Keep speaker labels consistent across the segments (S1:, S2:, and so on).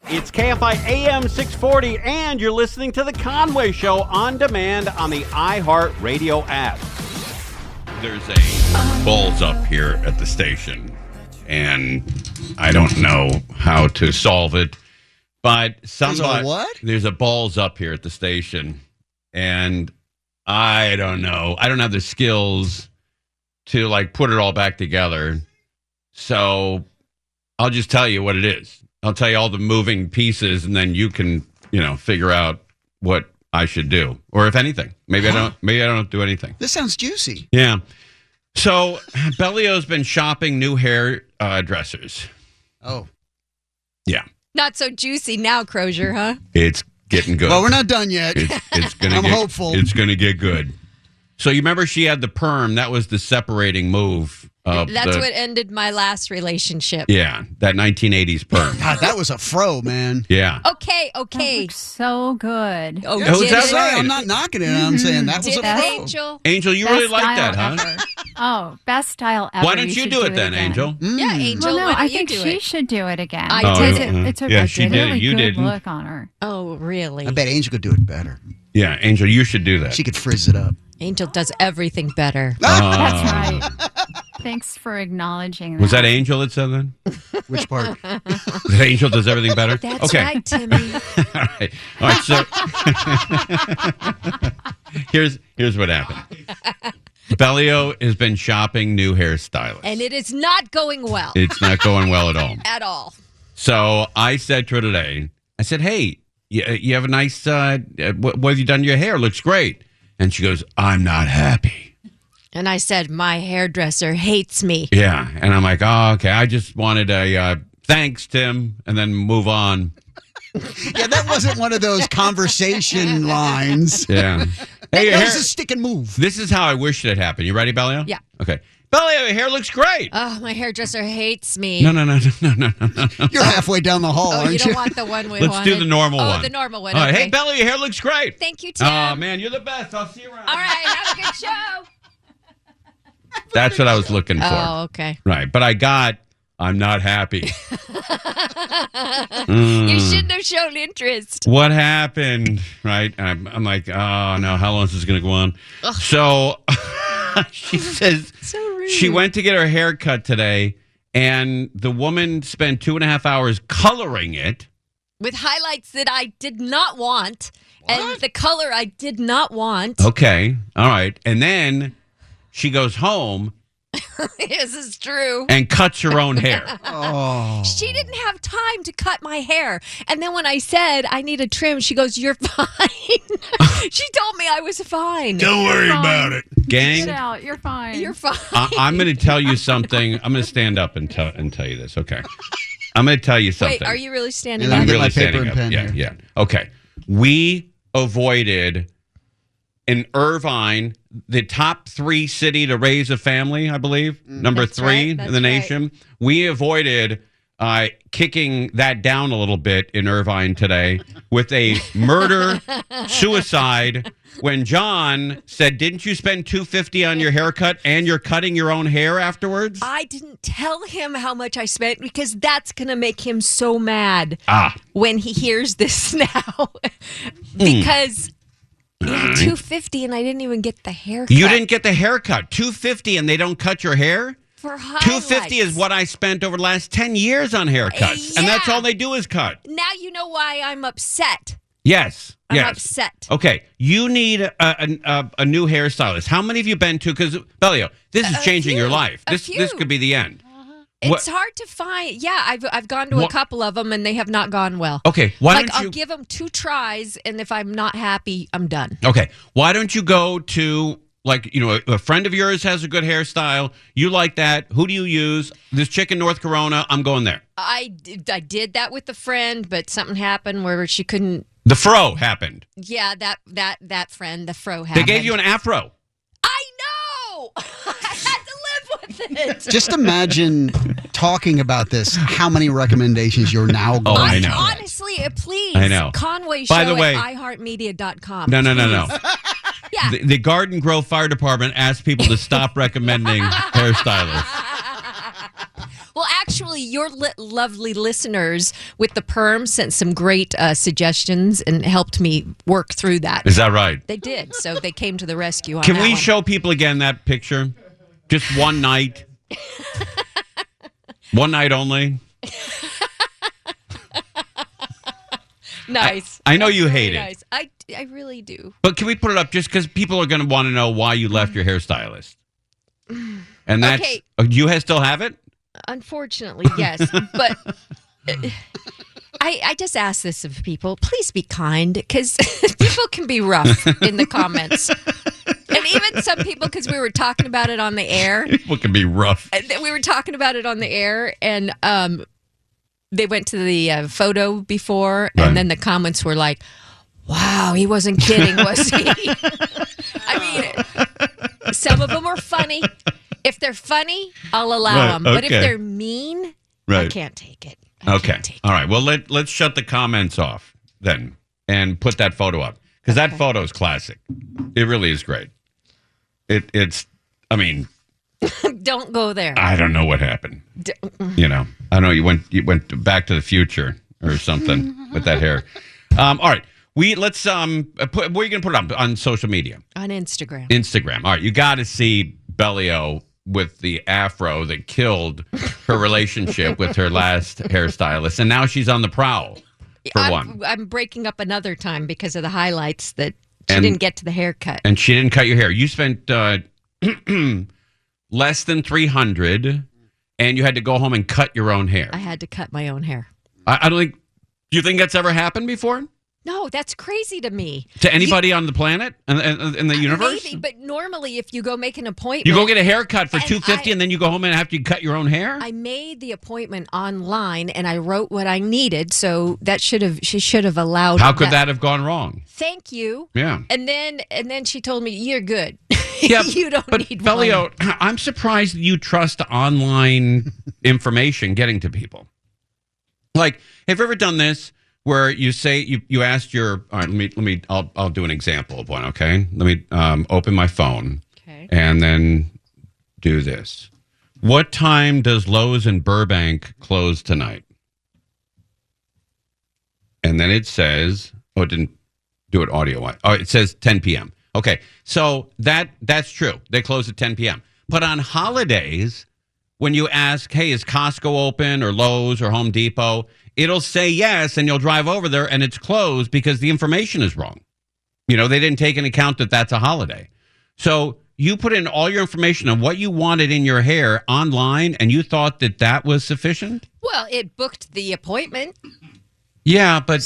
S1: It's KFI AM 640, and you're listening to The Conway Show on demand on the iHeartRadio app.
S2: There's a balls up here at the station, and I don't know how to solve it, but there's a balls up here at the station, and I don't know. I don't have the skills to, put it all back together, so I'll just tell you what it is. I'll tell you all the moving pieces, and then you can, figure out what I should do, or if anything. Maybe I don't do anything.
S3: This sounds juicy.
S2: Yeah. So Bellio's been shopping new hair dressers.
S3: Oh.
S2: Yeah.
S4: Not so juicy now, Crozier, huh?
S2: It's getting good.
S3: Well, we're not done yet.
S2: It's gonna.
S3: I'm hopeful.
S2: It's gonna get good. So you remember she had the perm? That was the separating move.
S4: That's what ended my last relationship.
S2: Yeah, that 1980s perm.
S3: God, that was a fro, man.
S2: Yeah.
S4: Okay.
S5: That looks so good.
S4: Oh,
S2: is that right?
S3: I'm not knocking it. I'm saying that was
S4: Did
S3: a pro.
S4: Angel?
S2: Angel, you
S5: Best
S2: really like
S5: style
S2: that, huh?
S5: ever. Oh, best style ever.
S2: Why don't you
S5: should
S2: do it then,
S5: again.
S2: Angel?
S4: Yeah, Angel.
S5: Well, no,
S4: why don't
S5: I
S4: you
S5: think
S4: do
S5: she
S4: it?
S5: should do it again.
S4: I did
S5: it. It's a
S2: she did it.
S5: really
S2: You
S5: good
S2: didn't.
S5: look on her.
S4: Oh, really?
S3: I bet Angel could do it better.
S2: Yeah, Angel, you should do that.
S3: She could frizz it up.
S4: Angel does everything better.
S5: That's right. Thanks for acknowledging that.
S2: Was that Angel that said that?
S3: Which part?
S2: That Angel does everything better?
S4: That's
S2: okay.
S4: right, Timmy.
S2: All right, so here's what happened. Bellio has been shopping new hairstylists.
S4: And it is not going well.
S2: It's not going well at all.
S4: At all.
S2: So I said to her today, I said, hey, you have a nice, what have you done to your hair? Looks great. And she goes, I'm not happy.
S4: And I said, my hairdresser hates me.
S2: Yeah. And I'm like, oh, okay. I just wanted a thanks, Tim, and then move on.
S3: Yeah, that wasn't one of those conversation lines.
S2: Yeah. Hey,
S3: that was a stick and move.
S2: This is how I wish it had happened. You ready, Bellio?
S4: Yeah.
S2: Okay. Bellio, your hair looks great.
S4: Oh, my hairdresser hates me.
S2: No.
S3: You're halfway down the hall,
S4: Oh,
S3: aren't
S4: you
S3: you?
S4: don't want the one we
S2: Let's
S4: wanted?
S2: do the normal one.
S4: Oh, the normal one.
S2: All right.
S4: Okay.
S2: Hey, Bellio, your hair looks great.
S4: Thank you, Tim.
S2: Oh, man, you're the best. I'll see you around.
S4: All right, have a good show.
S2: That's what I was looking for.
S4: Oh, okay.
S2: Right. But I'm not happy.
S4: You shouldn't have shown interest.
S2: What happened? Right. I'm like, oh, no, how long is this going to go on? Ugh. So she says
S4: So rude.
S2: she went to get her hair cut today, and the woman spent 2.5 hours coloring it.
S4: With highlights that I did not want. And the color I did not want.
S2: Okay. All right. And then she goes home.
S4: This is true.
S2: And cuts her own hair.
S3: Oh.
S4: She didn't have time to cut my hair. And then when I said I need a trim, she goes, you're fine. She told me I was fine.
S2: Don't worry about it. Gang.
S5: Get out. You're fine.
S4: You're fine.
S2: I'm going to tell you something. I'm going to stand up and tell you this. Okay. I'm going to tell you something.
S4: Wait, are you really standing
S3: And I'm
S4: up?
S3: get
S2: really
S3: my paper
S2: standing
S3: and pen
S2: up.
S3: here.
S2: Yeah. Okay. We avoided in Irvine, the top 3 city to raise a family, I believe. Number
S4: That's
S2: 3
S4: right,
S2: in
S4: that's
S2: the nation. We avoided kicking that down a little bit in Irvine today with a murder suicide when John said, didn't you spend $250 on your haircut and you're cutting your own hair afterwards?
S4: I didn't tell him how much I spent because that's going to make him so mad when he hears this now. Because $250 and I didn't even get the haircut.
S2: You didn't get the haircut. $250 and they don't cut your hair?
S4: For highlights.
S2: $250 is what I spent over the last 10 years on haircuts. And that's all they do is cut.
S4: Now you know why I'm upset.
S2: Yes.
S4: I'm
S2: yes.
S4: upset.
S2: Okay. You need a new hairstylist. How many have you been to? Because, Bellio, this is changing your life. This could be the end.
S4: It's hard to find. Yeah, I've gone to a couple of them and they have not gone well.
S2: Okay.
S4: I'll give them 2 tries and if I'm not happy, I'm done.
S2: Okay. Why don't you go to a friend of yours has a good hairstyle. You like that. Who do you use? This chick in North Corona. I'm going there. I
S4: did that with a friend, but something happened where she couldn't.
S2: The fro happened.
S4: Yeah, that friend, the fro happened.
S2: They gave you an afro.
S4: I know. I had to live with it.
S3: Just imagine talking about this, how many recommendations you're now going
S2: I
S3: to
S2: know.
S4: Honestly, please.
S2: I know.
S4: Conway Show
S2: By the way,
S4: at iHeartMedia.com.
S2: No.
S4: Yeah.
S2: The Garden Grove Fire Department asked people to stop recommending hairstylists.
S4: Well, actually, actually, your lovely listeners with the perm sent some great suggestions and helped me work through that.
S2: Is that right?
S4: They did. So they came to the rescue on
S2: Can
S4: that
S2: we
S4: one.
S2: show people again that picture? Just one night? One night only?
S4: Nice.
S2: I know you hate it.
S4: Nice. I really do.
S2: But can we put it up just because people are going to want to know why you left your hairstylist? And that's...
S4: Okay.
S2: You still have it?
S4: Unfortunately, yes. But I just ask this of people. Please be kind, because people can be rough in the comments. And even some people, because we were talking about it on the air.
S2: People can be rough.
S4: We were talking about it on the air, and they went to the photo before, and then the comments were like, wow, he wasn't kidding, was he? I mean, some of them are funny. If they're funny, I'll allow them. But if they're mean, I can't take it. I can't take
S2: All right. Well, let's shut the comments off then and put that photo up, because that photo is classic. It really is great. It's, I mean...
S4: Don't go there.
S2: I don't know what happened. I know you went Back to the Future or something with that hair. All right. Let's where are you going to put it up on social media?
S4: On Instagram.
S2: Instagram. All right. You got to see Bellio with the afro that killed her relationship with her last hairstylist, and now she's on the prowl for one.
S4: I'm breaking up another time because of the highlights that she didn't get to the haircut.
S2: And she didn't cut your hair. You spent less than $300, and you had to go home and cut your own hair.
S4: I had to cut my own hair.
S2: I don't think... Do you think that's ever happened before?
S4: No, that's crazy to me.
S2: To anybody on the planet in the universe?
S4: Maybe, but normally if you go make an appointment...
S2: You go get a haircut for $250 and then you go home and have to cut your own hair?
S4: I made the appointment online and I wrote what I needed, so she should have allowed...
S2: How could that have gone wrong?
S4: Thank you.
S2: Yeah.
S4: And then she told me, you're good.
S2: Yeah,
S4: you don't need
S2: Bellio,
S4: one.
S2: I'm surprised that you trust online information getting to people. Like, have you ever done this where you say you asked your... All right, I'll do an example of one, okay? Let me open my phone.
S4: Okay.
S2: And then do this. What time does Lowe's in Burbank close tonight? And then it says... Oh, it didn't do it audio-wise. Oh, it says 10 p.m. Okay, so that's true. They close at 10 p.m. But on holidays, when you ask, hey, is Costco open or Lowe's or Home Depot, it'll say yes, and you'll drive over there, and it's closed because the information is wrong. They didn't take into account that that's a holiday. So you put in all your information on what you wanted in your hair online, and you thought that was sufficient?
S4: Well, it booked the appointment.
S2: Yeah, but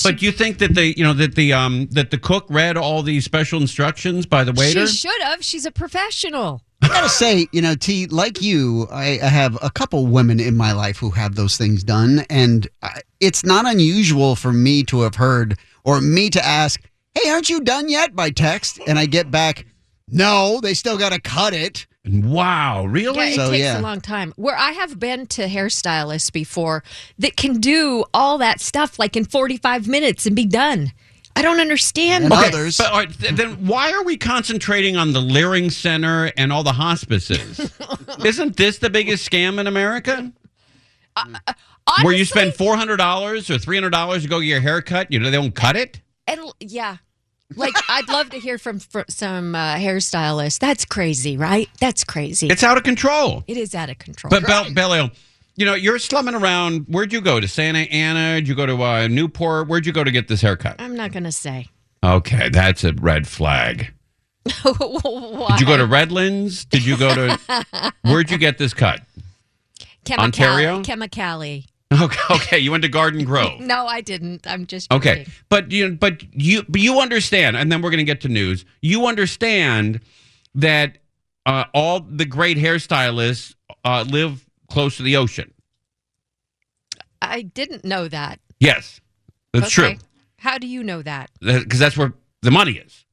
S4: but
S2: you think that that the cook read all these special instructions by the waiter?
S4: She should have. She's a professional.
S3: I gotta say, T, like you, I have a couple women in my life who have those things done, and it's not unusual for me to have heard or me to ask, "Hey, aren't you done yet?" by text, and I get back, "No, they still got to cut it."
S2: Wow, really?
S4: Yeah, it takes a long time. Where I have been to hairstylists before that can do all that stuff like in 45 minutes and be done. I don't understand.
S3: And others.
S2: But all right, then why are we concentrating on the Leering Center and all the hospices? Isn't this the biggest scam in America?
S4: Honestly,
S2: where you spend $400 or $300 to go get your hair cut, they won't cut it?
S4: And yeah. Like, I'd love to hear from some hairstylists. That's crazy, right? That's crazy.
S2: It's out of control.
S4: It is out of control.
S2: But Bellio, you're slumming around. Where'd you go? To Santa Ana? Did you go to Newport? Where'd you go to get this haircut?
S4: I'm not going to say.
S2: Okay, that's a red flag.
S4: Why?
S2: Did you go to Redlands? Did you go to... Where'd you get this cut? Ontario?
S4: Chemicali.
S2: Okay, you went to Garden Grove.
S4: No, I didn't. I'm just
S2: joking. Okay, but you understand, and then we're going to get to news. You understand that all the great hairstylists live close to the ocean.
S4: I didn't know that.
S2: Yes, that's true.
S4: How do you know that?
S2: Because that's where the money is.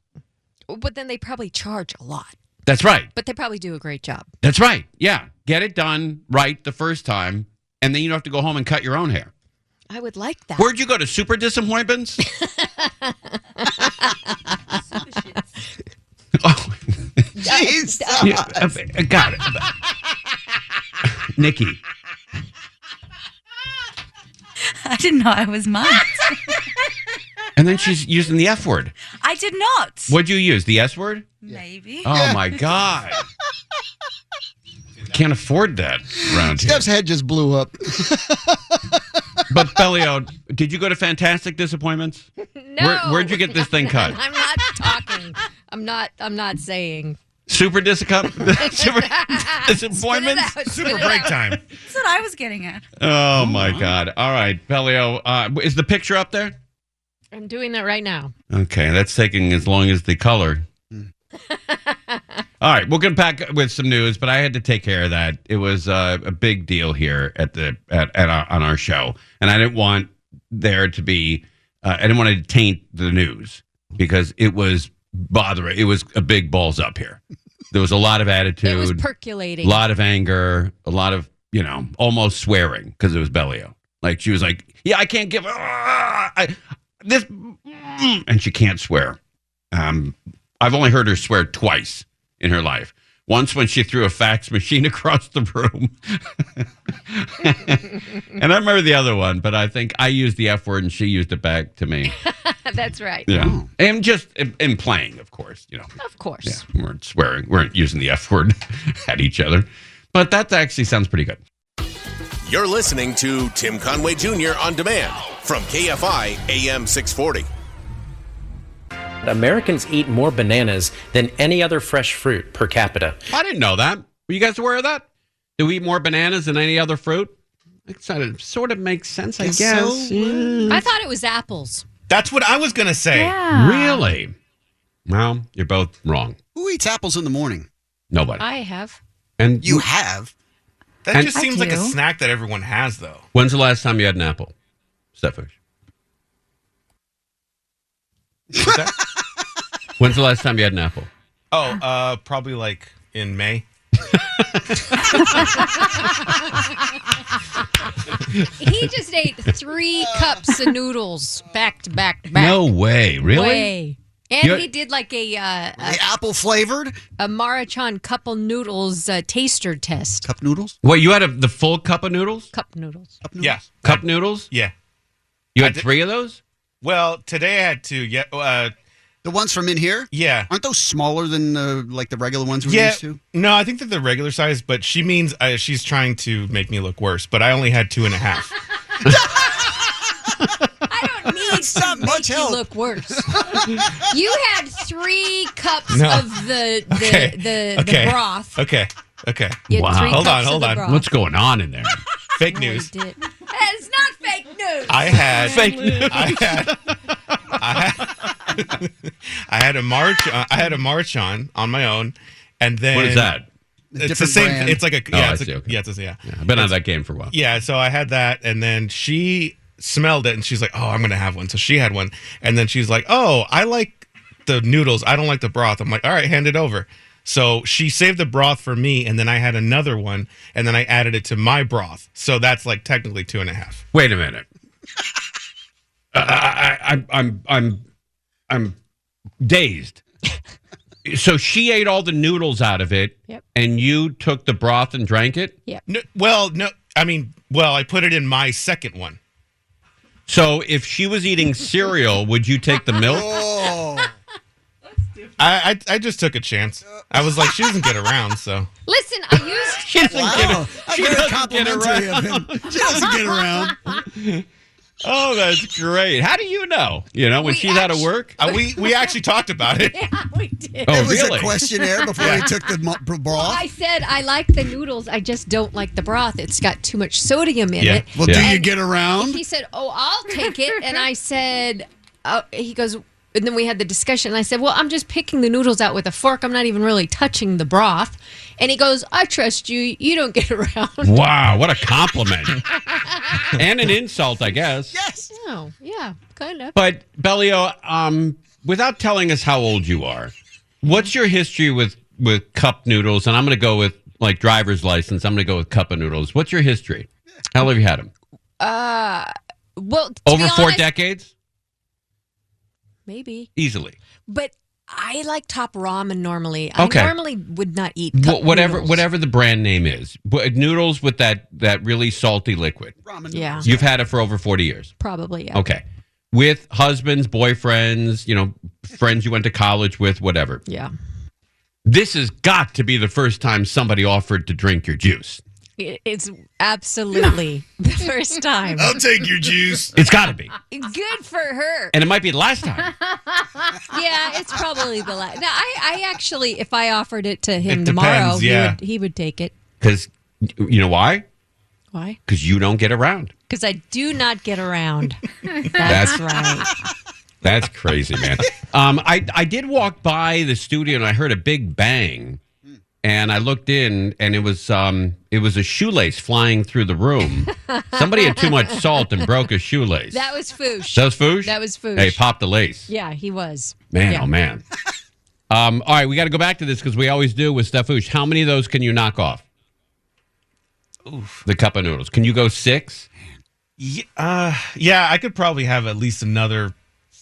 S4: But then they probably charge a lot.
S2: That's right.
S4: But they probably do a great job.
S2: That's right. Yeah, get it done right the first time. And then you don't have to go home and cut your own hair.
S4: I would like that.
S2: Where'd you go to? Super Disappointments? Oh,
S3: jeez.
S2: Got it. Nikki,
S6: didn't know I was mine.
S2: And then she's using the F word.
S6: I did not.
S2: What'd you use? The S word?
S6: Maybe.
S2: Oh, my God. Can't afford that around here.
S3: Steph's head just blew up.
S2: But Bellio, did you go to Fantastic Disappointments?
S4: No.
S2: Where'd you get this thing cut?
S4: I'm not talking. I'm not saying.
S2: Super Disappointments?
S7: Super break time.
S6: That's what I was getting at.
S2: Oh, my God. All right, Bellio, is the picture up there?
S4: I'm doing that right now.
S2: Okay, that's taking as long as the color. All right, we'll get back with some news, but I had to take care of that. It was a big deal here on our show, and I didn't want there to be. I didn't want to taint the news because it was bothering. It was a big balls up here. There was a lot of attitude.
S4: It was percolating.
S2: A lot of anger. A lot of almost swearing because it was Bellio. Like she was like, "Yeah, I can't give this," and she can't swear. I've only heard her swear twice in her life. Once when she threw a fax machine across the room. And I remember the other one, but I think I used the F word and she used it back to me.
S4: That's right.
S2: Yeah. Oh. And just in playing, of course.
S4: Of course.
S2: Yeah, we weren't swearing. We weren't using the F word at each other. But that actually sounds pretty good.
S8: You're listening to Tim Conway Jr. On Demand from KFI AM 640.
S9: Americans eat more bananas than any other fresh fruit per capita.
S2: I didn't know that. Were you guys aware of that? Do we eat more bananas than any other fruit? It sort of makes sense, I guess.
S3: So?
S2: Yeah.
S4: I thought it was apples.
S7: That's what I was going to say.
S6: Yeah.
S2: Really? Well, you're both wrong.
S3: Who eats apples in the morning?
S2: Nobody.
S4: I have.
S2: And
S3: You have?
S7: That just
S6: I
S7: seems like a
S6: do.
S7: snack that everyone has, though.
S2: When's the last time you had an apple? Steffish.
S7: What's that?
S2: When's the last time you had an apple?
S7: Oh, probably like in May.
S4: He just ate 3 cups of noodles back to back to back.
S2: No way. Really?
S4: Way. And he did like
S3: The apple flavored
S4: a Marachan couple noodles taster test.
S3: cup noodles?
S2: What, you had the full cup of noodles?
S4: Cup noodles.
S3: Cup noodles?
S7: Yeah.
S2: Cup noodles?
S7: Yeah.
S2: You
S7: I
S2: had
S7: did-
S2: 3 of those?
S7: Well, today I had 2. Yeah.
S3: The ones from in here?
S7: Yeah.
S3: Aren't those smaller than the regular ones we're
S7: Yeah.
S3: used to?
S7: No, I think they're the regular size, but she means she's trying to make me look worse. But I only had 2.5.
S4: I don't need
S3: not
S4: to
S3: much
S4: make
S3: help.
S4: you look worse. You had 3 cups
S7: No.
S4: of the
S7: Okay.
S4: broth.
S7: Okay.
S4: You had
S2: Wow.
S4: 3
S7: Hold
S4: cups
S7: on,
S4: of the
S7: hold on.
S4: broth.
S2: What's going on in there?
S7: Fake
S4: No,
S7: news.
S4: he did. It's not fake news.
S7: I had
S2: Fake news.
S7: I had a march. I had a march on my own, and then
S2: What is that?
S7: It's the
S3: different
S7: same.
S3: brand.
S7: It's like a
S2: Oh,
S7: yeah.
S2: I
S7: It's
S2: see,
S7: a,
S2: okay.
S7: yeah. It's a, yeah.
S2: Yeah, I've been on that game for a while.
S7: Yeah. So I had that, and then she smelled it, and she's like, "Oh, I'm gonna have one." So she had one, and then she's like, "Oh, I like the noodles. I don't like the broth." I'm like, "All right, hand it over." So she saved the broth for me, and then I had another one, and then I added it to my broth. So that's like technically 2.5.
S2: Wait a minute. I'm dazed. So she ate all the noodles out of it,
S4: Yep.
S2: and you took the broth and drank it?
S7: No, no. I mean, I put it in my second one.
S2: So if she was eating cereal, would you take the milk?
S3: Oh.
S7: I just took a chance. I was like, she doesn't get around, so.
S4: Listen, I used
S2: She doesn't
S3: Wow.
S2: she
S3: Very
S2: doesn't get
S3: complimentary
S2: around.
S3: of him. She doesn't get around.
S2: Oh, that's great. How do you know? When
S4: We
S2: she's out of work?
S7: We actually talked about it.
S4: Yeah, we did.
S2: Oh,
S3: It was
S2: really?
S3: a questionnaire before he took the broth.
S4: I said I like the noodles. I just don't like the broth. It's got too much sodium in
S2: Yeah.
S4: it.
S3: Well,
S2: Yeah.
S3: do you
S4: And
S3: get around?
S4: He said, "Oh, I'll take it." And I said, he goes, and then we had the discussion. And I said, "Well, I'm just picking the noodles out with a fork. I'm not even really touching the broth." And he goes, "I trust you. You don't get around."
S2: Wow, what a compliment. And an insult, I guess.
S3: Yes.
S4: Oh, yeah, kind of.
S2: But, Bellio, without telling us how old you are, what's your history with cup noodles? And I'm going to go with, like, driver's license. I'm going to go with cup of noodles. What's your history? How long have you had them?
S4: Well, to
S2: Over
S4: be
S2: 4
S4: honest,
S2: decades?
S4: maybe.
S2: Easily.
S4: But I like top ramen normally.
S2: Okay.
S4: I normally would not eat cup noodles.
S2: Whatever the brand name is. Noodles with that really salty liquid.
S3: Ramen.
S4: Yeah.
S2: You've had it for over 40 years.
S4: Probably, yeah.
S2: Okay. With husbands, boyfriends, friends you went to college with, whatever.
S4: Yeah.
S2: This has got to be the first time somebody offered to drink your juice.
S4: It's absolutely the first time.
S7: I'll take your juice.
S2: It's got to be.
S4: Good for her.
S2: And it might be the last time.
S4: Yeah, it's probably the last. Now, I actually, if I offered it to him
S7: It
S4: tomorrow,
S7: depends,
S4: he would take it.
S2: Because, you know why?
S4: Why?
S2: Because you don't get around.
S4: Because I do not get around. That's right.
S2: That's crazy, man. I did walk by the studio and I heard a big bang. And I looked in, and it was a shoelace flying through the room. Somebody had too much salt and broke a shoelace.
S4: That was Foosh.
S2: That was Foosh?
S4: That was Foosh.
S2: Hey, pop the lace.
S4: Yeah, he was.
S2: Man,
S4: Yeah.
S2: oh, man. All right, we got to go back to this because we always do with Steph Foosh. How many of those can you knock off?
S7: Oof.
S2: The cup of noodles. Can you go 6?
S7: Yeah, I could probably have at least another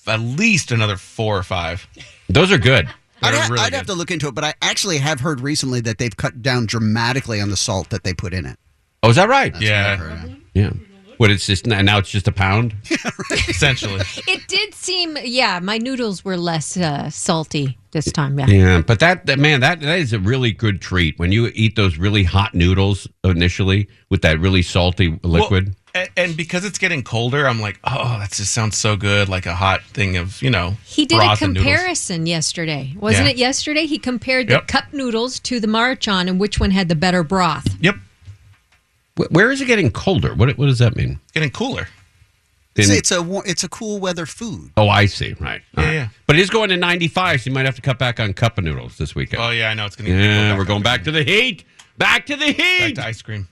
S7: 4 or 5.
S2: Those are good.
S3: I'd
S7: Really
S3: have
S7: good.
S3: to look into it, but I actually have heard recently that they've cut down dramatically on the salt that they put in it.
S2: Oh, is that right?
S3: That's what I've heard.
S2: Yeah. What, it's just, now it's just a pound?
S7: Essentially.
S4: It did seem, my noodles were less salty this time. Yeah.
S2: Yeah, but that is a really good treat when you eat those really hot noodles initially with that really salty liquid.
S7: Well, and because it's getting colder, I'm like, oh, that just sounds so good, like a hot thing of,
S4: He did a
S7: broth and noodles.
S4: comparison yesterday. Wasn't
S7: Yeah.
S4: it yesterday? He compared the
S7: Yep.
S4: cup noodles to the Maruchan and which one had the better broth.
S7: Yep,
S2: Where is it getting colder? What does that mean?
S7: getting cooler.
S3: It's a cool weather food.
S2: Oh, I see. Right. All right.
S7: Yeah.
S2: But it is going to 95, so you might have to cut back on cup of noodles this weekend.
S7: Oh, yeah, I know. It's going to
S2: Yeah, we're going back to the heat. Back to the heat.
S7: back to ice cream.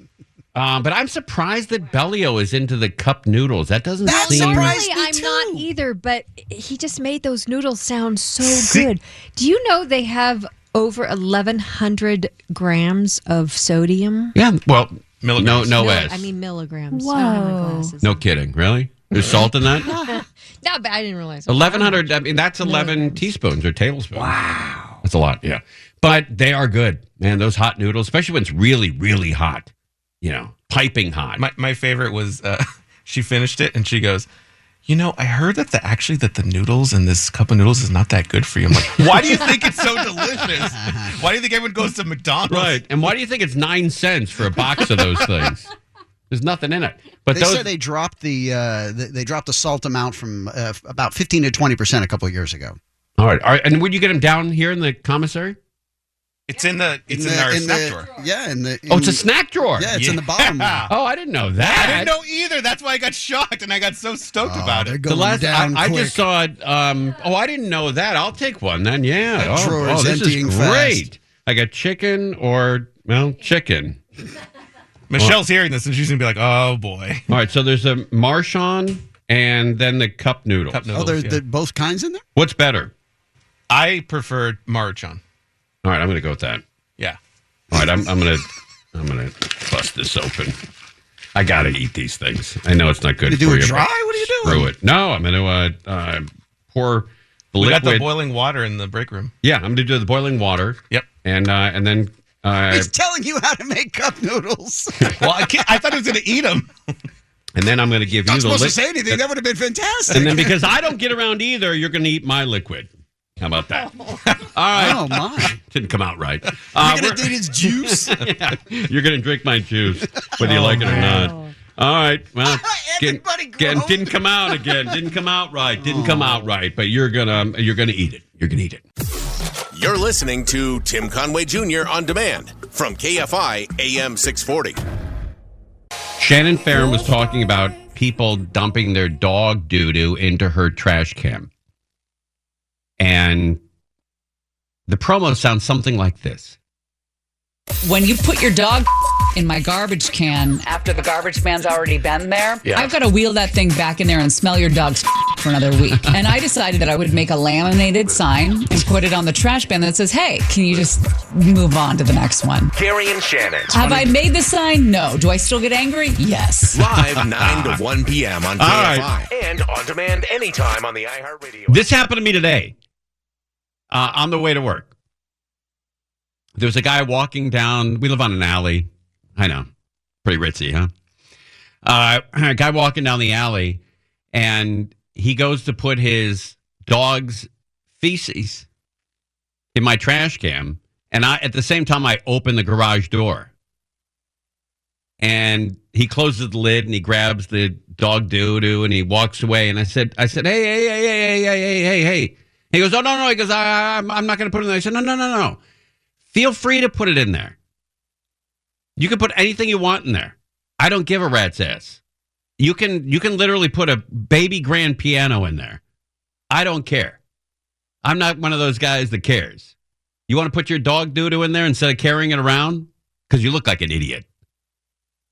S2: But I'm surprised that Bellio is into the cup noodles. That doesn't
S3: That
S2: seem...
S3: surprised
S4: Normally,
S3: me
S4: I'm
S3: too.
S4: not either, but he just made those noodles sound so good. Do you know they have over 1,100 grams of sodium?
S2: Yeah, well,
S7: Milligrams.
S2: no S.
S4: I mean milligrams.
S5: Whoa.
S4: I don't have my glasses.
S2: No kidding. Really? There's salt in that?
S4: No, but I didn't realize.
S2: 1,100. I mean, that's 11 teaspoons or tablespoons. Wow. That's a lot, yeah. But they are good, man. Those hot noodles, especially when it's really, really hot. Piping hot.
S7: My favorite was she finished it and she goes, I heard that the noodles in this cup of noodles is not that good for you. I'm like, why do you think it's so delicious? Why do you think everyone goes to McDonald's?
S2: Right. And why do you think it's 9 cents for a box of those things? There's nothing in it. But
S3: They said they dropped the salt amount from about 15 to 20% a couple of years ago.
S2: All right. And would you get them down here in the commissary?
S7: It's in our snack drawer.
S3: Yeah,
S2: It's a snack drawer.
S3: Yeah, it's in the bottom.
S2: Oh, I didn't know that.
S7: I didn't know either. That's why I got shocked and I got so stoked about
S3: They're
S7: it.
S3: going down
S2: I
S3: quick.
S2: just saw it. I didn't know that. I'll take one then. Yeah.
S3: That drawer is
S2: this
S3: emptying
S2: is great.
S3: fast.
S2: I got chicken chicken.
S7: Michelle's hearing this and she's going to be like, oh boy.
S2: All right. So there's a Marchand and then the cup noodles.
S7: Cup
S3: Oh,
S7: noodles.
S3: there's both kinds in there?
S2: What's better?
S7: I prefer Maruchan.
S2: All right. I'm going to go with that.
S7: Yeah.
S2: All right. I'm gonna bust this open. I got to eat these things. I know it's not good
S3: You
S2: for
S3: do
S2: you.
S3: it dry?
S2: but
S3: What are you doing?
S2: Screw it. No, I'm going to pour the
S7: We
S2: liquid.
S7: got the boiling water in the break room.
S2: Yeah, I'm going to do the boiling water.
S7: Yep.
S2: And then
S3: He's telling you how to make cup noodles.
S7: Well, I thought he was going to eat them.
S2: and then I'm going to give you
S3: Not
S2: the
S3: supposed to
S2: liquid.
S3: say anything. That would have been fantastic.
S2: And then because I don't get around either, you're going to eat my liquid. How about that? All right.
S3: Oh, my.
S2: Didn't come out right.
S3: You're going to eat his juice?
S2: Yeah, you're going to drink my juice, whether you like it or not. All right. Well,
S3: Everybody groaned.
S2: didn't come out again. Didn't come out right. Didn't come out right. But you're gonna eat it. You're gonna eat it.
S8: You're listening to Tim Conway Jr. on demand from KFI AM 640.
S2: Shannon Farron was talking about people dumping their dog doo-doo into her trash can. And the promo sounds something like this.
S10: When you put your dog in my garbage can after the garbage man's already been there, I've got to wheel that thing back in there and smell your dog's for another week. And I decided that I would make a laminated sign and put it on the trash bin that says, hey, can you just move on to the next one?
S8: Carrie and Shannon.
S10: Have I made the sign? No. Do I still get angry? Yes.
S8: Live 9 to 1 p.m. on KFI.
S2: right.
S8: And on demand anytime on the iHeartRadio.
S2: This happened to me today. on the way to work. There was a guy walking down. We live on an alley. I know. Pretty ritzy, huh? A guy walking down the alley, and he goes to put his dog's feces in my trash can. And at the same time, I open the garage door. And he closes the lid and he grabs the dog doo-doo and he walks away. And I said, hey. He goes, oh, no. He goes, I'm not going to put it in there. I said, no. Feel free to put it in there. You can put anything you want in there. I don't give a rat's ass. You can literally put a baby grand piano in there. I don't care. I'm not one of those guys that cares. You want to put your dog doo-doo in there instead of carrying it around? Because you look like an idiot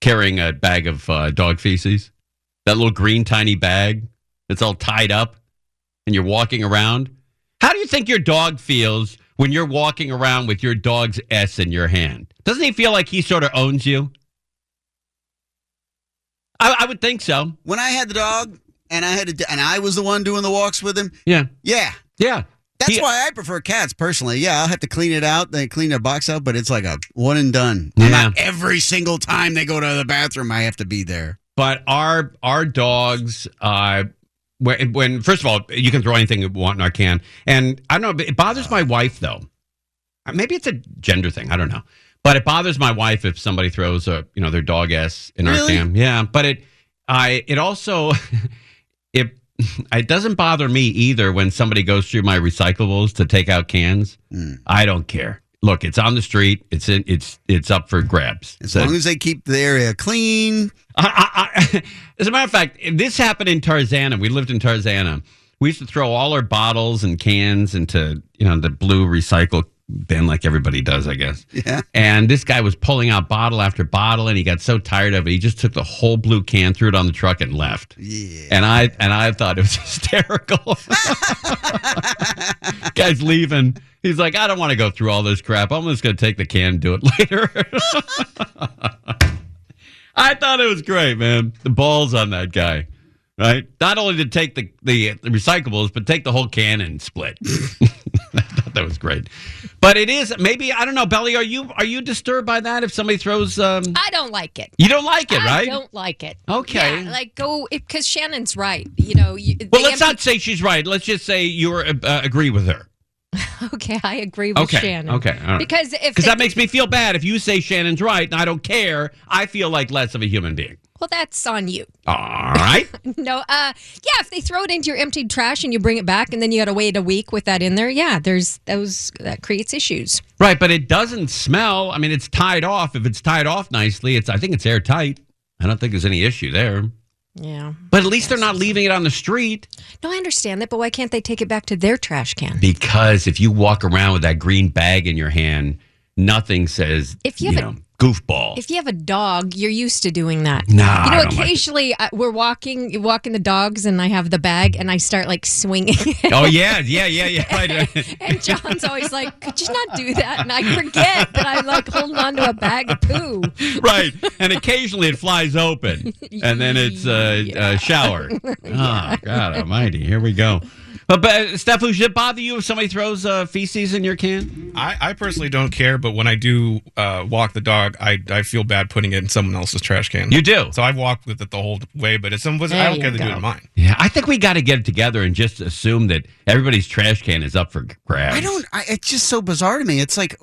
S2: carrying a bag of dog feces. That little green tiny bag that's all tied up and you're walking around. How do you think your dog feels when you're walking around with your dog's S in your hand? Doesn't he feel like he sort of owns you? I would think so.
S3: When I had the dog and I was the one doing the walks with him.
S2: Yeah.
S3: That's why I prefer cats personally. Yeah, I'll have to clean it out. They clean their box out, but it's like a one and done.
S2: Yeah.
S3: Not every single time they go to the bathroom, I have to be there.
S2: But our dogs, when first of all, you can throw anything you want in our can, and I don't know. It bothers my wife though. Maybe it's a gender thing. I don't know. But it bothers my wife if somebody throws their dog S in our can. Yeah, but it also it doesn't bother me either when somebody goes through my recyclables to take out cans. I don't care. Look, it's on the street. It's up for grabs.
S3: As long as they keep the area clean.
S2: As a matter of fact, this happened in Tarzana. We lived in Tarzana. We used to throw all our bottles and cans into the blue recycle bin like everybody does, I guess.
S3: Yeah.
S2: And this guy was pulling out bottle after bottle, and he got so tired of it, he just took the whole blue can, threw it on the truck, and left.
S3: Yeah.
S2: And I thought it was hysterical. Guy's leaving. He's like, I don't want to go through all this crap. I'm just going to take the can and do it later. I thought it was great, man. The balls on that guy. Right? Not only to take the recyclables, but take the whole can and split. I thought that was great. But it is, maybe, I don't know, Bellio, are you disturbed by that if somebody throws...
S4: I don't like it.
S2: You don't like it, right?
S4: I don't like it.
S2: Okay.
S4: Yeah, because Shannon's right.
S2: Let's not say she's right. Let's just say you agree with her.
S4: Okay, I agree with Shannon.
S2: Okay, all right.
S4: Because
S2: that makes me feel bad. If you say Shannon's right and I don't care, I feel like less of a human being.
S4: Well, that's on you.
S2: All right.
S4: No, if they throw it into your emptied trash and you bring it back and then you got to wait a week with that in there, that creates issues.
S2: Right, but it doesn't smell. I mean, it's tied off. If it's tied off nicely, I think it's airtight. I don't think there's any issue there.
S4: Yeah.
S2: But at least they're not leaving it on the street.
S4: No, I understand that, but why can't they take it back to their trash can?
S2: Because if you walk around with that green bag in your hand, nothing says, goofball.
S4: If you have a dog, you're used to doing that.
S2: No, I don't
S4: occasionally we're walking the dogs, and I have the bag, and I start swinging.
S2: Oh yeah, right.
S4: And John's always like, "Could you not do that?" And I forget that I'm holding on to a bag of poo.
S2: Right, and occasionally it flies open, and then it's a shower. Oh God Almighty! Here we go. But Steffu, should it bother you if somebody throws feces in your can?
S7: I personally don't care, but when I do walk the dog, I feel bad putting it in someone else's trash can.
S2: You do?
S7: So I've walked with it the whole way, but I don't care to do it in mine.
S2: Yeah, I think we got to get it together and just assume that everybody's trash can is up for grabs.
S3: It's just so bizarre to me. It's like...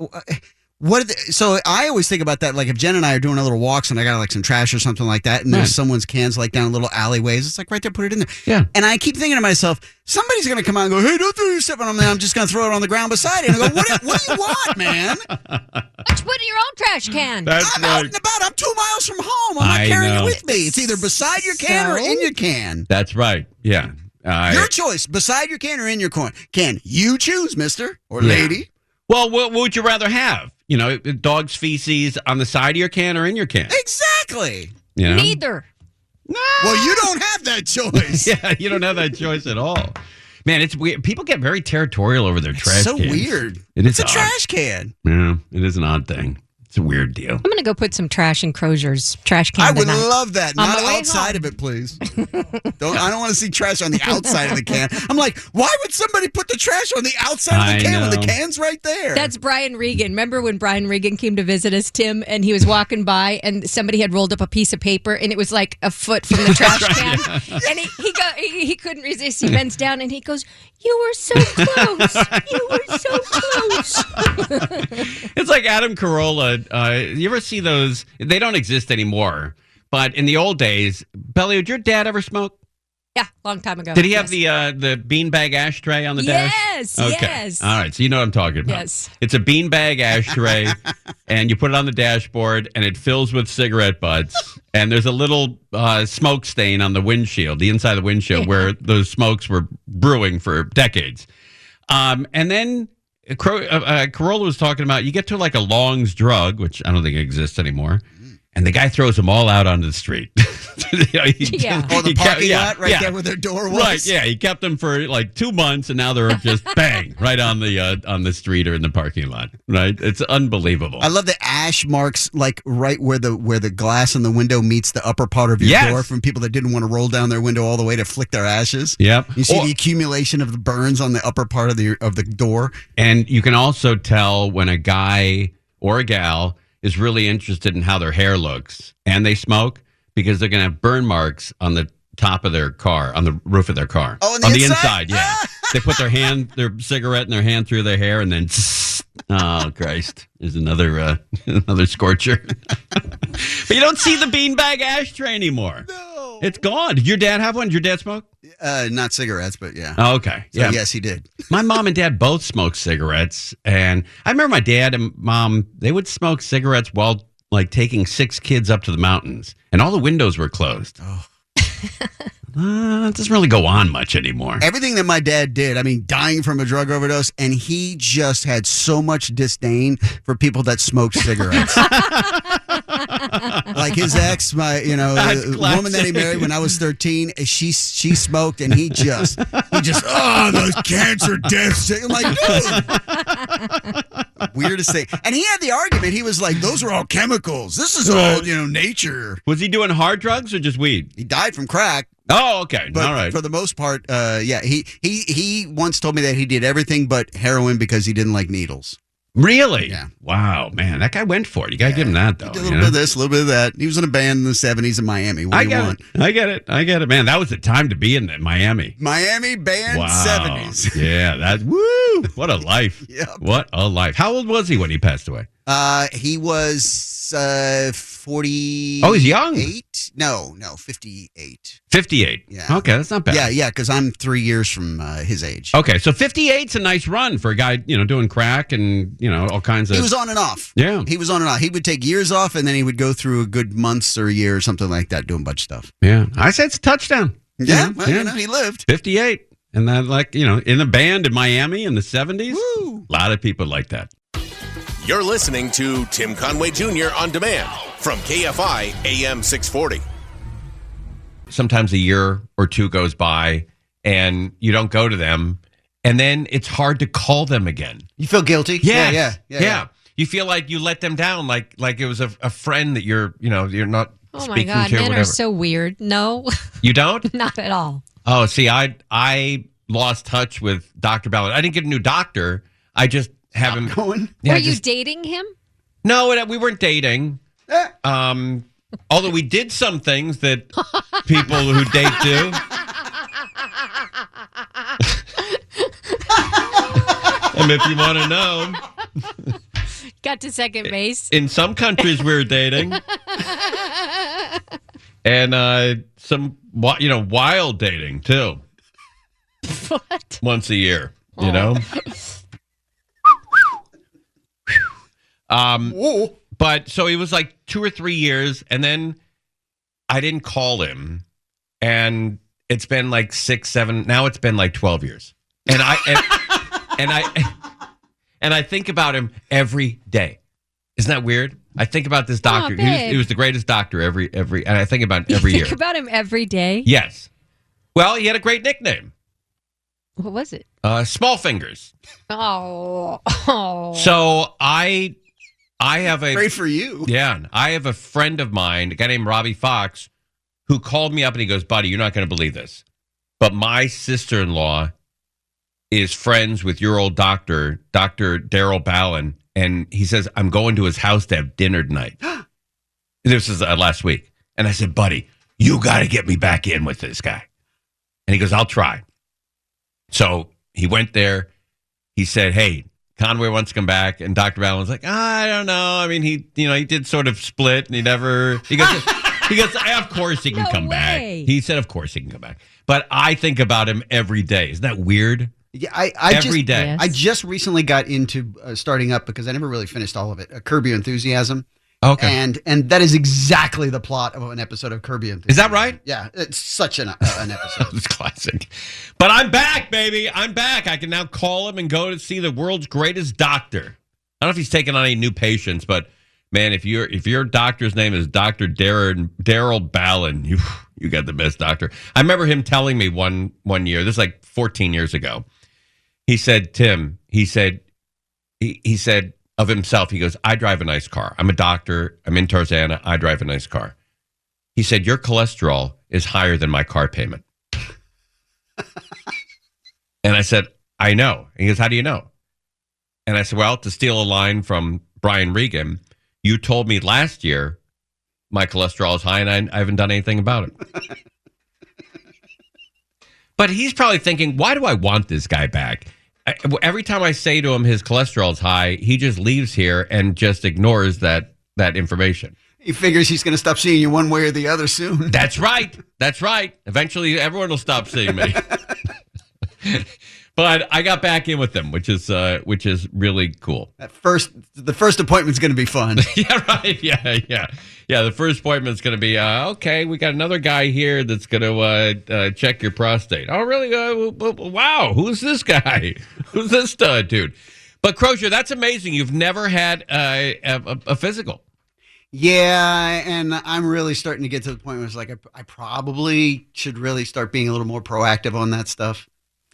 S3: So I always think about that, if Jen and I are doing a little walks and I got some trash or something like that, and there's someone's cans down little alleyways, it's right there, put it in there.
S2: Yeah.
S3: And I keep thinking to myself, somebody's going to come out and go, hey, don't throw your stuff on them. I'm just going to throw it on the ground beside it. And I go, what do you want, man?
S4: Just put it in your own trash can.
S3: I'm out and about. I'm 2 miles from home. I'm not carrying it with me. It's either beside your can or in your can.
S2: That's right. Yeah.
S3: Your choice, beside your can or in your can. You choose, mister or lady.
S2: Well, what would you rather have? Dog's feces on the side of your can or in your can?
S3: Exactly.
S4: Neither.
S3: No. Well, you don't have that choice.
S2: Yeah, you don't have that choice at all. Man, it's weird. People get very territorial over their trash cans.
S3: It's so weird.
S2: It's
S3: a trash can.
S2: Yeah, it is an odd thing. It's a weird deal.
S4: I'm going to go put some trash in Crozier's trash can
S3: I would
S4: tonight.
S3: love that.
S4: On
S3: Not
S4: my way
S3: outside
S4: home.
S3: of it, please. I don't want to see trash on the outside of the can. I'm like, why would somebody put the trash on the outside of the can when the can's right there?
S4: That's Brian Regan. Remember when Brian Regan came to visit us, Tim, and he was walking by and somebody had rolled up a piece of paper and it was like a foot from the trash can. And he couldn't resist. He bends down and he goes, "You were so close. You were so close."
S2: It's like Adam Carolla. You ever see those? They don't exist anymore. But in the old days, Bellio, did your dad ever smoke?
S4: Yeah, long time ago.
S2: Did he have the beanbag ashtray on the dash?
S4: Yes,
S2: okay.
S4: yes.
S2: All right, so you know what I'm talking about.
S4: Yes.
S2: It's a beanbag ashtray, and you put it on the dashboard, and it fills with cigarette butts, and there's a little smoke stain on the windshield, the inside of the windshield, where those smokes were brewing for decades. And then Carolla was talking about, you get to like a Long's Drug, which I don't think exists anymore, and the guy throws them all out onto the street.
S4: Yeah.
S3: Or the parking lot there where their door was.
S2: Right, yeah. He kept them for like 2 months, and now they're just bang right on the street or in the parking lot. Right, it's unbelievable.
S3: I love the ash marks, like right where the glass in the window meets the upper part of your door, from people that didn't want to roll down their window all the way to flick their ashes.
S2: Yep.
S3: You see the accumulation of the burns on the upper part of the door,
S2: and you can also tell when a guy or a gal is really interested in how their hair looks, and they smoke, because they're going to have burn marks on the top of their car, on the roof of their car.
S3: Oh,
S2: on the inside, yeah. They put their cigarette in their hand through their hair, and then, oh, Christ, there's another scorcher. But you don't see the beanbag ashtray anymore. No. It's gone. Did your dad have one? Did your dad smoke?
S3: Not cigarettes, but yeah.
S2: Oh, okay.
S3: So, yes, he did.
S2: My mom and dad both smoked cigarettes, and I remember my dad and mom, they would smoke cigarettes while like taking 6 kids up to the mountains, and all the windows were closed. Oh. It doesn't really go on much anymore.
S3: Everything that my dad did, I mean, dying from a drug overdose, and he just had so much disdain for people that smoked cigarettes. Like his ex, the woman that he married when I was 13, she smoked, and he just, those cancer deaths. I'm like, dude. Weirdest thing. And he had the argument. He was like, those are all chemicals. This is all, nature.
S2: Was he doing hard drugs or just weed?
S3: He died from crack.
S2: Oh, okay.
S3: But
S2: all right.
S3: For the most part, he once told me that he did everything but heroin because he didn't like needles.
S2: Really?
S3: Yeah.
S2: Wow, man. That guy went for it. You got to give him that, though.
S3: He did a little bit of this, a little bit of that. He was in a band in the 70s in Miami. What do you want?
S2: I get it. Man, that was the time to be in Miami.
S3: Miami band 70s.
S2: Yeah, woo. What a life.
S3: Yep.
S2: What a life. How old was he when he passed away?
S3: He was 40.
S2: Oh, he's young.
S3: 58.
S2: 58.
S3: Yeah.
S2: Okay, that's not bad.
S3: Yeah, because I'm 3 years from his age.
S2: Okay, so 58's a nice run for a guy, doing crack and, all kinds of...
S3: He was on and off.
S2: Yeah.
S3: He was on and off. He would take years off, and then he would go through a good months or a year or something like that, doing a bunch of stuff.
S2: Yeah. I said it's a touchdown.
S3: Yeah, he lived.
S2: 58. And then, in a band in Miami in the 70s.
S3: Woo.
S2: A lot of people like that.
S8: You're listening to Tim Conway Jr. On Demand from KFI AM 640.
S2: Sometimes a year or two goes by and you don't go to them, and then it's hard to call them again.
S3: You feel guilty?
S2: Yes. Yeah. You feel like you let them down, like it was a friend that you're not
S4: Oh
S2: speaking
S4: my God,
S2: to.
S4: men
S2: Whatever.
S4: are so weird. No.
S2: You don't?
S4: Not at all.
S2: Oh, see, I lost touch with Dr. Ballard. I didn't get a new doctor. I just have him
S3: going.
S2: Yeah,
S4: Were you dating him?
S2: No, we weren't dating. Although we did some things that people who date do. And if you want to know,
S4: got to second base.
S2: In some countries we were dating, and some wild dating too.
S4: What?
S2: Once a year, you know. But so it was like 2 or 3 years, and then I didn't call him, and it's been like 6, 7. Now it's been like 12 years, and I think about him every day. Isn't that weird? I think about this doctor. He was the greatest doctor every, and I think about him every year.
S4: Think about him every day.
S2: Yes. Well, he had a great nickname.
S4: What was it?
S2: Small Fingers.
S4: Oh.
S2: So I I have
S3: Great for you.
S2: Yeah, I have a friend of mine, a guy named Robbie Fox, who called me up and he goes, buddy, you're not going to believe this, but my sister-in-law is friends with your old doctor, Dr. Daryl Ballin, and he says, I'm going to his house to have dinner tonight. This is last week. And I said, buddy, you got to get me back in with this guy. And he goes, I'll try. So he went there. He said, hey, Conway wants to come back. And Dr. Ballin's like, I don't know. I mean, he did sort of split and he goes, of course he can come back. He said, of course he can come back. But I think about him every day. Isn't that weird?
S3: Yeah,
S2: every day.
S3: Yes. I just recently got into starting up because I never really finished all of it. Curb Your Enthusiasm.
S2: Okay.
S3: And that is exactly the plot of an episode of Curb Your Enthusiasm.
S2: Is that right?
S3: Yeah, it's such an episode.
S2: It's classic. But I'm back, baby. I'm back. I can now call him and go to see the world's greatest doctor. I don't know if he's taking on any new patients, but man, if your doctor's name is Dr. Daryl Ballin, you got the best doctor. I remember him telling me one year, this is like 14 years ago. He said, Tim, he said of himself, he goes, I drive a nice car. I'm a doctor. I'm in Tarzana. I drive a nice car. He said, your cholesterol is higher than my car payment. And I said, I know. And he goes, how do you know? And I said, well, to steal a line from Brian Regan, you told me last year my cholesterol is high and I haven't done anything about it. But he's probably thinking, why do I want this guy back? Every time I say to him his cholesterol is high, he just leaves here and just ignores that information.
S3: He figures he's going to stop seeing you one way or the other soon.
S2: That's right. That's right. Eventually, everyone will stop seeing me. But I got back in with them, which is really cool.
S3: The first appointment's going to be fun.
S2: Yeah, right. Yeah. The first appointment's going to be okay. We got another guy here that's going to check your prostate. Oh, really? Wow. Who's this guy? Who's this dude? But Crozier, that's amazing. You've never had a physical.
S3: Yeah, and I'm really starting to get to the point where it's like I probably should really start being a little more proactive on that stuff.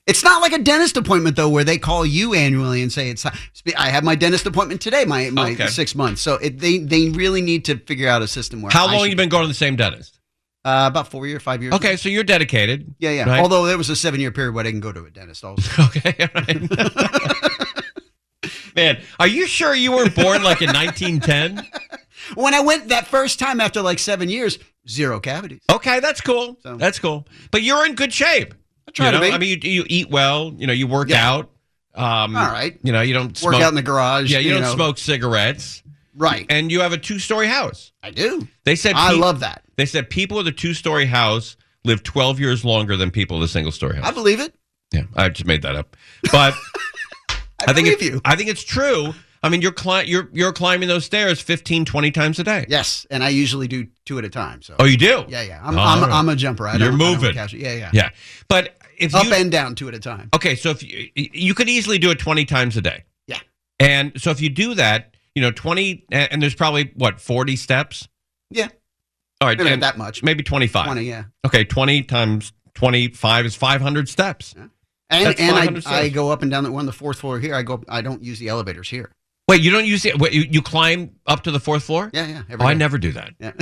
S3: It's not like a dentist appointment, though, where they call you annually and say, I have my dentist appointment today, my 6 months. So they really need to figure out a system where
S2: How long have you been going to the same dentist?
S3: About 5 years.
S2: Okay, so you're dedicated.
S3: Yeah.
S2: Right?
S3: Although there was a 7-year period where I didn't go to a dentist also.
S2: Okay, all right. Man, are you sure you were born like in 1910?
S3: When I went that first time after like 7 years, 0 cavities.
S2: Okay, that's cool. So. That's cool. But you're in good shape.
S3: I try to be.
S2: I mean, you eat well. You work out.
S3: All right.
S2: You don't smoke.
S3: Work out in the garage.
S2: Yeah, you don't smoke cigarettes.
S3: Right.
S2: And you have a 2-story house.
S3: I do.
S2: They said
S3: I love that.
S2: They said people with a 2-story house live 12 years longer than people with a 1-story house.
S3: I believe it.
S2: Yeah, I just made that up. But
S3: I think
S2: it's true. I mean, you're climbing those stairs 15, 20 times a day.
S3: Yes, and I usually do 2 at a time. So.
S2: Oh, you do?
S3: Yeah. I'm a jumper.
S2: You're moving. Yeah. But if
S3: up and down 2 at a time.
S2: Okay, so if you could easily do it 20 times a day.
S3: Yeah.
S2: And so if you do that, 20, and there's probably 40 steps.
S3: Yeah.
S2: All right,
S3: not that much.
S2: Maybe 25.
S3: 20, yeah.
S2: Okay, 20 times 25 is 500 steps.
S3: Yeah. And I go up and down on the 4th floor here. I don't use the elevators here.
S2: Wait, you don't use it? You climb up to the 4th floor?
S3: Yeah.
S2: I never do that.
S3: Yeah.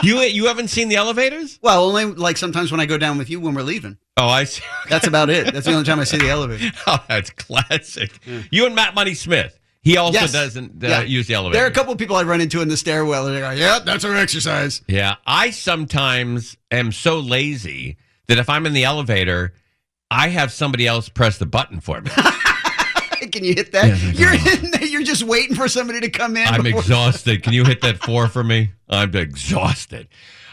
S2: You haven't seen the elevators?
S3: Well, only like sometimes when I go down with you when we're leaving.
S2: Oh, I see.
S3: That's about it. That's the only time I see the elevator.
S2: Oh, that's classic. Yeah. You and Matt Money Smith. He also doesn't use the elevator.
S3: There are a couple of people I run into in the stairwell, and they go, "Yeah, that's our exercise."
S2: Yeah, I sometimes am so lazy that if I'm in the elevator, I have somebody else press the button for me.
S3: Can you hit that? You're in there, you're just waiting for somebody to come in.
S2: I'm exhausted. Can you hit that 4 for me? I'm exhausted.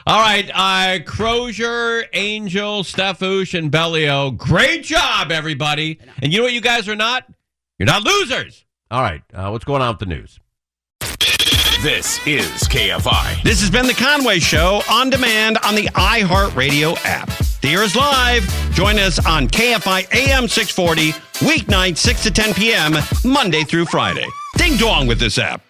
S2: All right, Crozier, Angel, Steffush, and Bellio. Great job, everybody. And you know what you guys are not? You're not losers. All right, what's going on with the news?
S8: This is KFI.
S1: This has been The Conway Show on demand on the iHeartRadio app. The Year is live. Join us on KFI AM 640, weeknights 6 to 10 p.m., Monday through Friday. Ding dong with this app.